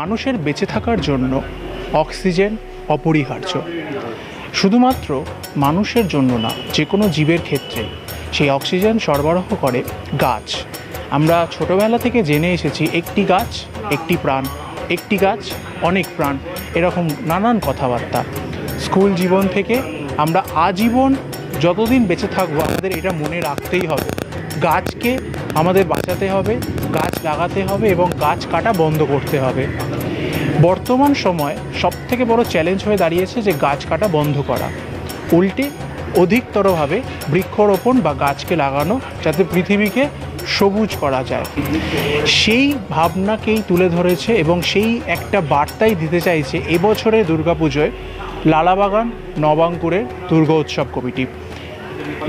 মানুষের বেঁচে থাকার জন্য অক্সিজেন অপরিহার্য। শুধুমাত্র মানুষের জন্য না, যে কোনো জীবের ক্ষেত্রে সেই অক্সিজেন সরবরাহ করে গাছ। আমরা ছোটোবেলা থেকে জেনে এসেছি একটি গাছ একটি প্রাণ, একটি গাছ অনেক প্রাণ, এরকম নানান কথাবার্তা। স্কুল জীবন থেকে আমরা আজীবন যতদিন বেঁচে থাকবো আমাদের এটা মনে রাখতেই হবে, গাছকে আমাদের বাঁচাতে হবে, গাছ লাগাতে হবে এবং গাছ কাটা বন্ধ করতে হবে। বর্তমান সময় সবথেকে বড় চ্যালেঞ্জ হয়ে দাঁড়িয়েছে যে গাছ কাটা বন্ধ করা, উল্টে অধিকতরভাবে বৃক্ষরোপণ বা গাছকে লাগানো, যাতে পৃথিবীকে সবুজ করা যায়। সেই ভাবনাকেই তুলে ধরেছে এবং সেই একটা বার্তাই দিতে চাইছে এবছরের দুর্গাপুজোয় লালাবাগান নবাঙ্কুরের দুর্গা উৎসব কমিটি।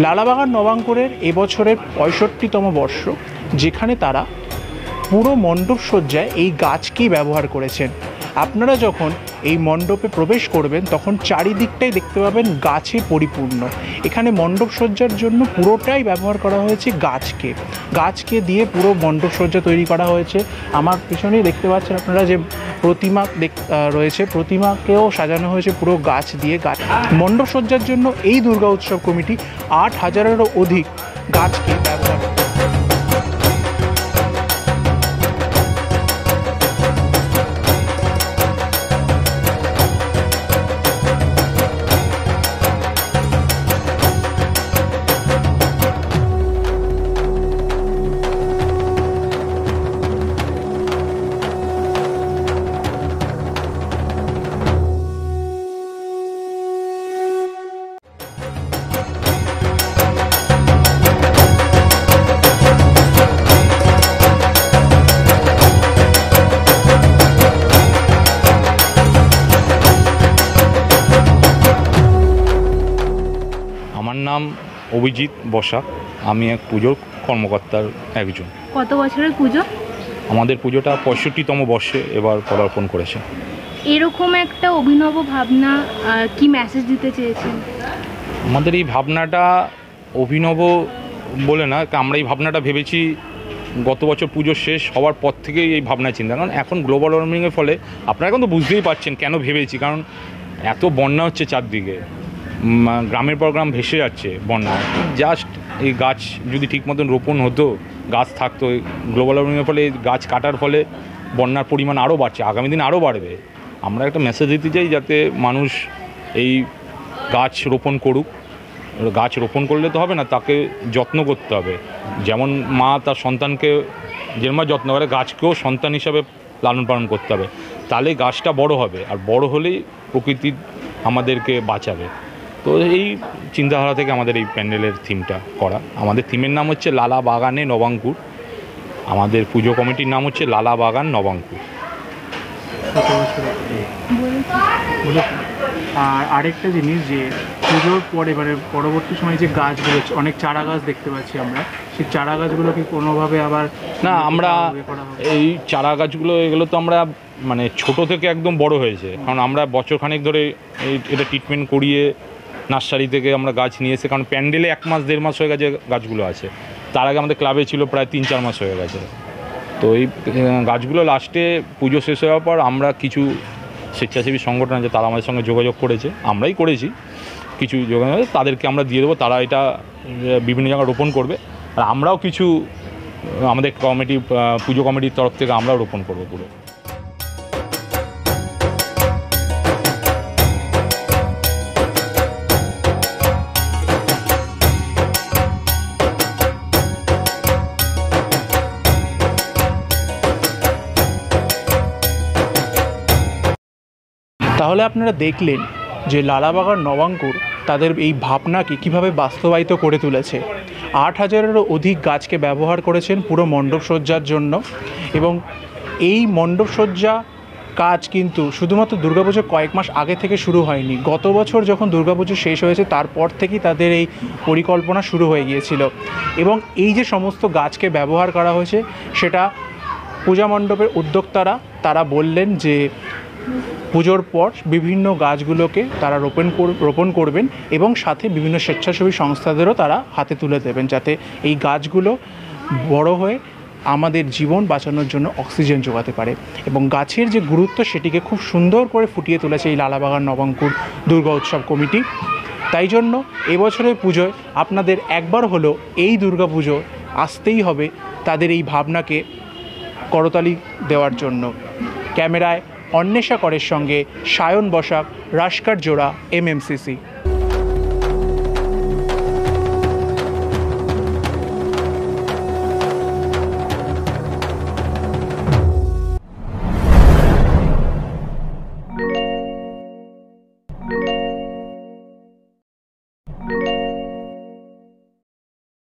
লালাবাগান নবাঙ্কুরের এবছরের 65তম বর্ষ, যেখানে তারা পুরো মণ্ডপ সজ্জায় এই গাছকেই ব্যবহার করেছেন। আপনারা যখন এই মণ্ডপে প্রবেশ করবেন তখন চারিদিকটাই দেখতে পাবেন গাছে পরিপূর্ণ। এখানে মণ্ডপ সজ্জার জন্য পুরোটাই ব্যবহার করা হয়েছে গাছকে দিয়ে পুরো মণ্ডপ সজ্জা তৈরি করা হয়েছে। আমার পিছনেই দেখতে পাচ্ছেন আপনারা যে প্রতিমা রয়েছে, প্রতিমাকেও সাজানো হয়েছে পুরো গাছ দিয়ে। মণ্ডপ সজ্জার জন্য এই দুর্গা উৎসব কমিটি 8000-এরও অধিক গাছকে ব্যবহার করে। আমার নাম অভিজিৎ বসাক, আমি এক পুজোর কর্মকর্তার একজন। কত বছরের পুজো? আমাদের পুজোটা 65তম বর্ষে এবার পদার্পণ করেছে। এরকম একটা অভিনব ভাবনা কি মেসেজ দিতে চেয়েছেন? আমাদের এই ভাবনাটা অভিনব বলে না, আমরা এই ভাবনাটা ভেবেছি গত বছর পুজো শেষ হওয়ার পর থেকেই এই ভাবনা চিন্তা। কারণ এখন গ্লোবাল ওয়ার্মিংয়ের ফলে আপনারা এখন তো বুঝতেই পারছেন কেন ভেবেছি, কারণ এত বন্যা হচ্ছে চারদিকে, গ্রামের পর গ্রাম ভেসে যাচ্ছে বন্যা। জাস্ট এই গাছ যদি ঠিক মতন রোপণ হতো, গাছ থাকতো, গ্লোবাল ওয়ার্মিংয়ের ফলে গাছ কাটার ফলে বন্যার পরিমাণ আরও বাড়ছে, আগামী দিনে আরও বাড়বে। আমরা একটা মেসেজ দিতে চাই যাতে মানুষ এই গাছ রোপণ করুক। গাছ রোপণ করলে তো হবে না, তাকে যত্ন করতে হবে। যেমন মা তার সন্তানকে যেমন যত্ন করে, গাছকেও সন্তান হিসাবে লালন পালন করতে হবে, তাহলে গাছটা বড় হবে, আর বড় হলেই প্রকৃতি আমাদেরকে বাঁচাবে। তো এই চিন্তাধারা থেকে আমাদের এই প্যান্ডেলের থিমটা করা। আমাদের থিমের নাম হচ্ছে লালা বাগানে নবাঙ্কুর, আমাদের পুজো কমিটির নাম হচ্ছে লালা বাগান নবাঙ্কুর। আর আরেকটা জিনিস, যে পুজোর পরে মানে পরবর্তী সময় যে গাছগুলো, অনেক চারা গাছ দেখতে পাচ্ছি আমরা, সেই চারা গাছগুলোকে কোনোভাবে আবার না, আমরা এই চারা গাছগুলো এগুলো তো আমরা মানে ছোট থেকে একদম বড় হয়েছে, কারণ আমরা বছরখানেক ধরে এটা ট্রিটমেন্ট করিয়ে নার্সারি থেকে আমরা গাছ নিয়ে এসে, কারণ প্যান্ডেলে 1 মাস 1.5 মাস হয়ে গেছে গাছগুলো আছে, তার আগে আমাদের ক্লাবে ছিল প্রায় 3-4 মাস হয়ে গেছে। তো এই গাছগুলো লাস্টে পুজো শেষ হওয়ার পর আমরা কিছু স্বেচ্ছাসেবী সংগঠন আছে, তারা আমাদের সঙ্গে যোগাযোগ করেছে, আমরাই করেছি কিছু যোগাযোগ, তাদেরকে আমরা দিয়ে দেবো, তারা এটা বিভিন্ন জায়গায় রোপণ করবে। আর আমরাও কিছু আমাদের কমিটি, পুজো কমিটির তরফ থেকে আমরাও রোপণ করবো পুরো। তাহলে আপনারা দেখলেন যে লালাবাগান নবাঙ্কুর তাদের এই ভাবনাকে কীভাবে বাস্তবায়িত করে তুলেছে। 8000-এরও অধিক গাছকে ব্যবহার করেছেন পুরো মণ্ডপসজ্জার জন্য, এবং এই মণ্ডপসজ্জা কাজ কিন্তু শুধুমাত্র দুর্গাপুজোর কয়েক মাস আগে থেকে শুরু হয়নি। গত বছর যখন দুর্গাপুজো শেষ হয়েছে তারপর থেকেই তাদের এই পরিকল্পনা শুরু হয়ে গিয়েছিল, এবং এই যে সমস্ত গাছকে ব্যবহার করা হয়েছে সেটা পূজা মণ্ডপের উদ্যোক্তারা তারা বললেন যে পুজোর পর বিভিন্ন গাছগুলোকে তারা রোপণ করবেন এবং সাথে বিভিন্ন স্বেচ্ছাসেবী সংস্থাদেরও তারা হাতে তুলে দেবেন, যাতে এই গাছগুলো বড় হয়ে আমাদের জীবন বাঁচানোর জন্য অক্সিজেন যোগাতে পারে। এবং গাছের যে গুরুত্ব সেটিকে খুব সুন্দর করে ফুটিয়ে তুলেছে এই লালাবাগান নবাঙ্কুর দুর্গা উৎসব কমিটি। তাই জন্য এবছরের পুজোয় আপনাদের একবার হলো এই দুর্গা পুজো আসতেই হবে তাদের এই ভাবনাকে করতালি দেওয়ার জন্য। ক্যামেরায় অন্বেষা করের সঙ্গে সায়ন বসাক, রাস্কার জোড়া, MMCC।